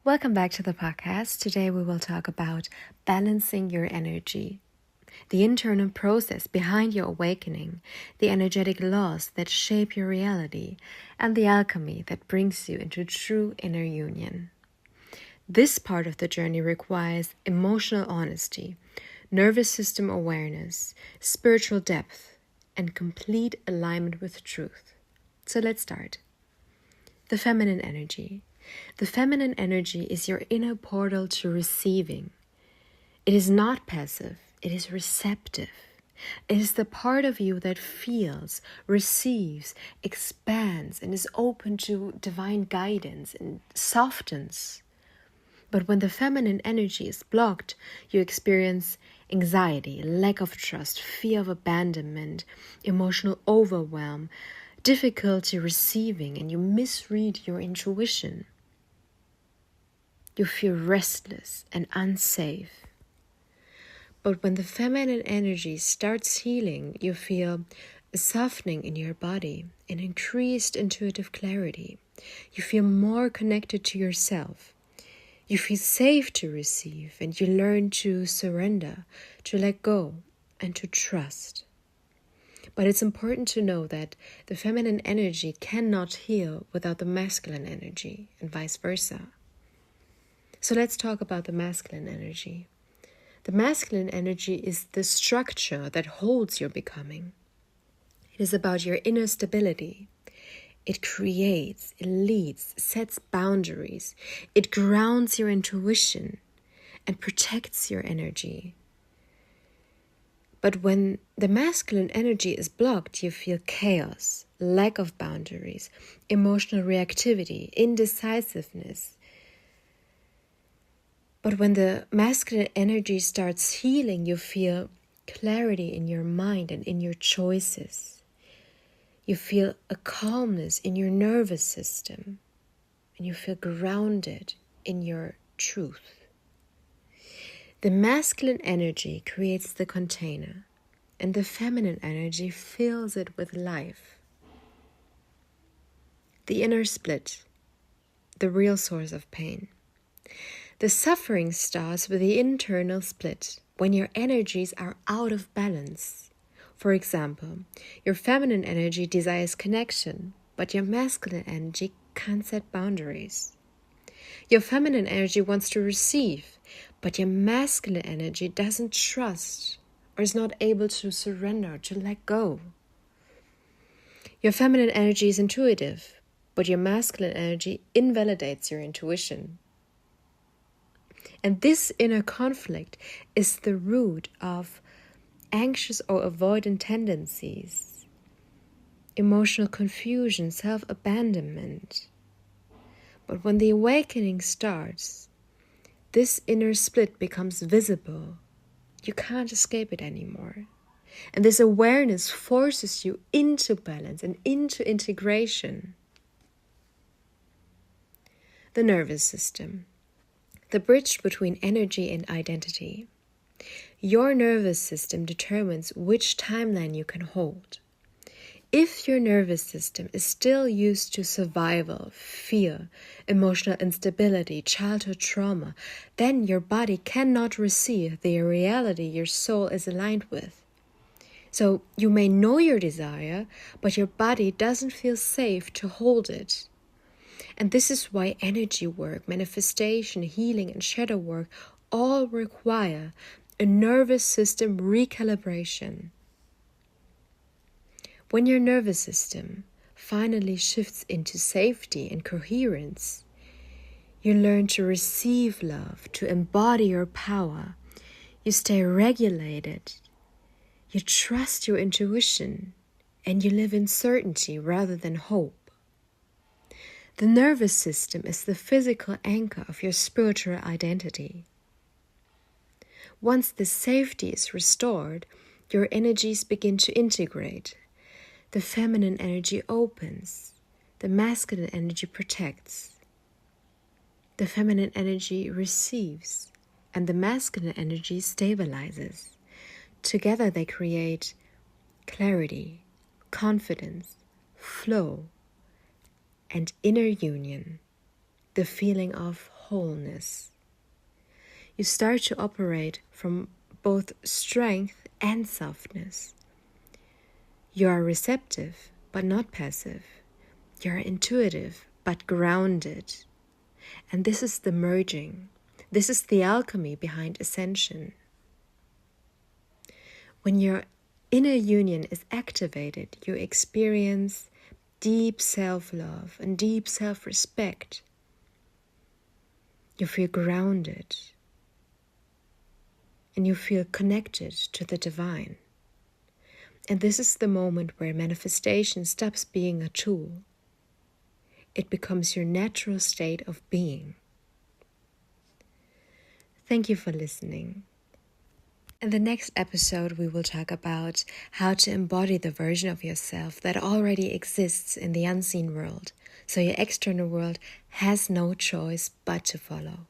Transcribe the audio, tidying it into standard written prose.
Welcome back to the podcast. Today we will talk about balancing your energy, the internal process behind your awakening, the energetic laws that shape your reality, and the alchemy that brings you into true inner union. This part of the journey requires emotional honesty, nervous system awareness, spiritual depth, and complete alignment with truth. So let's start. The feminine energy. The feminine energy is your inner portal to receiving. It is not passive, it is receptive. It is the part of you that feels, receives, expands, and is open to divine guidance and softens. But when the feminine energy is blocked, you experience anxiety, lack of trust, fear of abandonment, emotional overwhelm, difficulty receiving, and you misread your intuition. You feel restless and unsafe. But when the feminine energy starts healing, you feel a softening in your body, an increased intuitive clarity. You feel more connected to yourself. You feel safe to receive, and you learn to surrender, to let go, and to trust. But it's important to know that the feminine energy cannot heal without the masculine energy, and vice versa. So let's talk about the masculine energy. The masculine energy is the structure that holds your becoming. It is about your inner stability. It creates, it leads, sets boundaries. It grounds your intuition and protects your energy. But when the masculine energy is blocked, you feel chaos, lack of boundaries, emotional reactivity, indecisiveness. But when the masculine energy starts healing, you feel clarity in your mind and in your choices. You feel a calmness in your nervous system, and you feel grounded in your truth. The masculine energy creates the container, and the feminine energy fills it with life. The inner split, the real source of pain. The suffering starts with the internal split, when your energies are out of balance. For example, your feminine energy desires connection, but your masculine energy can't set boundaries. Your feminine energy wants to receive, but your masculine energy doesn't trust or is not able to surrender, to let go. Your feminine energy is intuitive, but your masculine energy invalidates your intuition. And this inner conflict is the root of anxious or avoidant tendencies, emotional confusion, self-abandonment. But when the awakening starts, this inner split becomes visible. You can't escape it anymore. And this awareness forces you into balance and into integration. The nervous system. The bridge between energy and identity. Your nervous system determines which timeline you can hold. If your nervous system is still used to survival, fear, emotional instability, childhood trauma, then your body cannot receive the reality your soul is aligned with. So you may know your desire, but your body doesn't feel safe to hold it. And this is why energy work, manifestation, healing, and shadow work all require a nervous system recalibration. When your nervous system finally shifts into safety and coherence, you learn to receive love, to embody your power. You stay regulated. You trust your intuition, and you live in certainty rather than hope. The nervous system is the physical anchor of your spiritual identity. Once the safety is restored, your energies begin to integrate. The feminine energy opens. The masculine energy protects. The feminine energy receives, and the masculine energy stabilizes. Together they create clarity, confidence, flow, and inner union, the feeling of wholeness. You start to operate from both strength and softness. You are receptive, but not passive. You are intuitive, but grounded. And this is the merging. This is the alchemy behind ascension. When your inner union is activated, you experience deep self-love and deep self-respect. You feel grounded. And you feel connected to the divine. And this is the moment where manifestation stops being a tool. It becomes your natural state of being. Thank you for listening. In the next episode, we will talk about how to embody the version of yourself that already exists in the unseen world, so your external world has no choice but to follow.